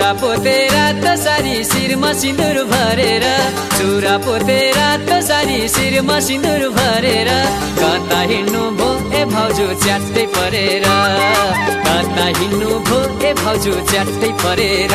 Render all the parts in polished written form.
चुरा पोते रातो सारी शिरमा सिन्दुर भरेर चुरा पोते रातो सारी शिरमा सिन्दुर भरेर कता हिँड्नु भो ए भाउजू च्याट्टै परेर कता हिँड्नु भो ए भाउजू च्याट्टै परेर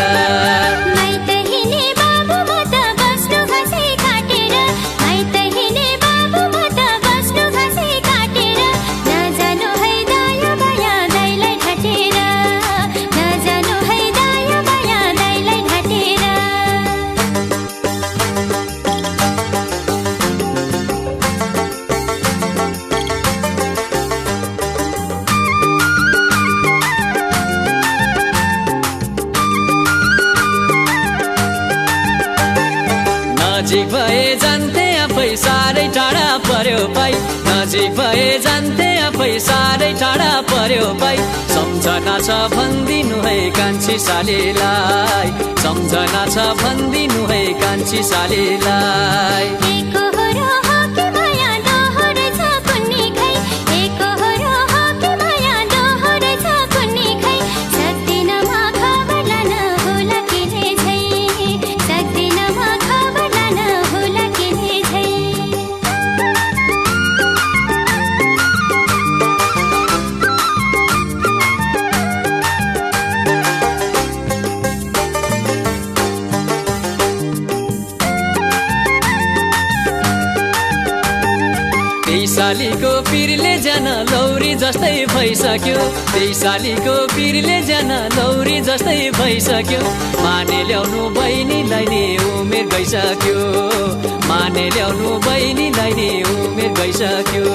नजिक भए जान्थे आफै साह्रै टाढा पर्यो पाइ नजिक भए जान्थे आफै साह्रै टाढा पर्यो पाइ सम्झना छ भन्दिनु है कान्छी सालीलाई सम्झना छ भन्दिनु है कान्छी सालीलाई सालीको पिरले जान लौरी जस्तै भइसक्यो त्यही सालीको पिरले जान लौरी जस्तै भइसक्यो माने ल्याउनु बहिनीलाई नि उमेर गइसक्यो माने ल्याउनु बहिनीलाई नि उमेर गइसक्यो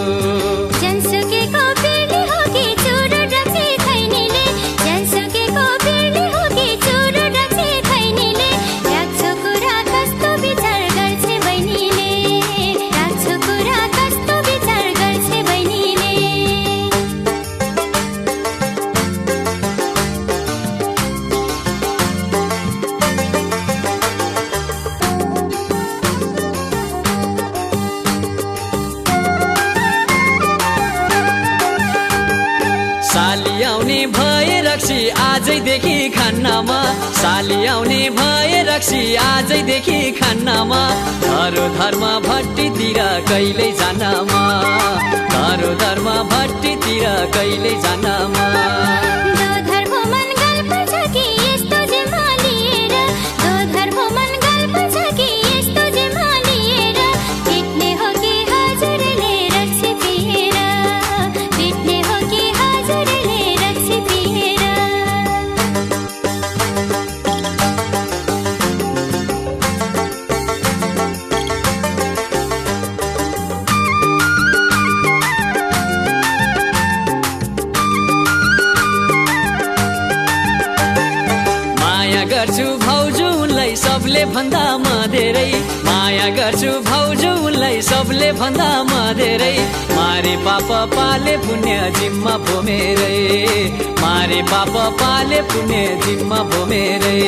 साली आउने भए रक्सी आजैदेखि खान्नमा साली आउने भए रक्सी आजैदेखि खान्नमा धरो धर्म भट्टीतिर कहिल्यै जानमा धरो धर्म भट्टीतिर कहिल्यै जानमा गर्छु भाउजू उनलाई सबले भन्दा म धेरै माया गर्छु भाउजू उनलाई सबले भन्दा म धेरै मारे पाप पाले पुण्य जिम्मा भो मेरै मारे पाप पाले पुण्य जिम्मा भो मेरै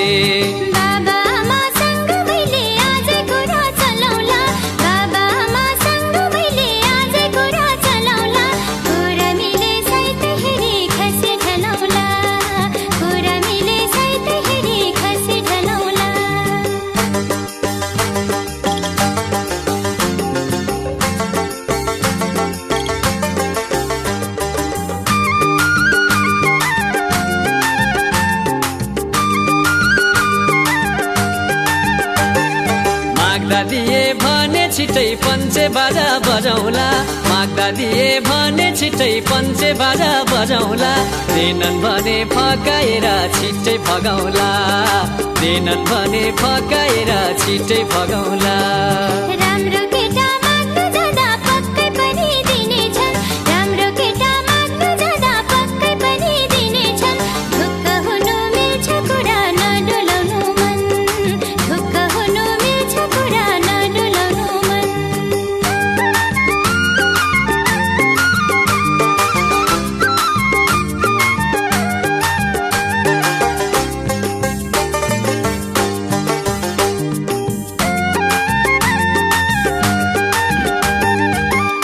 माग्दा दिए भने छिटै पञ्चे बाजा बजाउला माग्दा दिए भने छिटै पञ्चे बाजा बजाउला देनन् भने फकाएर छिटै भगाउला देनन् भने फकाएर छिटै भगाउला राम्रो केटा माग्न जाँदा पक्कै पनि दिनेछन् राम्रो केटा माग्न जाँदा पक्कै पनि दिनेछन् ढुक्क हुनु मिल्छ कुरा नडुलाउनु मन ढुक्क हुनु मिल्छ कुरा नडुलाउनु मन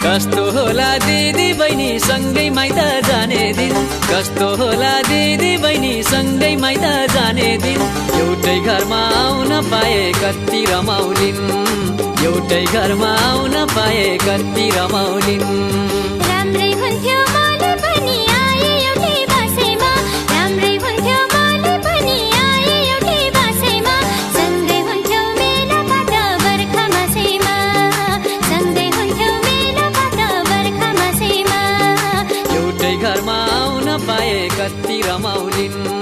कस्तो होला दिदी बहिनी सँगै माइत जाने दिन कस्तो होला दिदी बहिनी सँगै माइत जाने दिन एउटै घरमा आउन पाए कति रमाउलिन् एउटै घरमा आउन पाए कति रमाउलिन् राम्रै हुन्थ्यो मैले पनि आए एउटै बासेमा राम्रै हुन्थ्यो मैले पनि आए एउटै बासेमा सँगै हुन्थ्यो मेला पात बर्खा मासेमा सँगै हुन्थ्यो मेला पात बर्खा मासेमा एउटै घरमा आउन पाए कति रमाउलिन्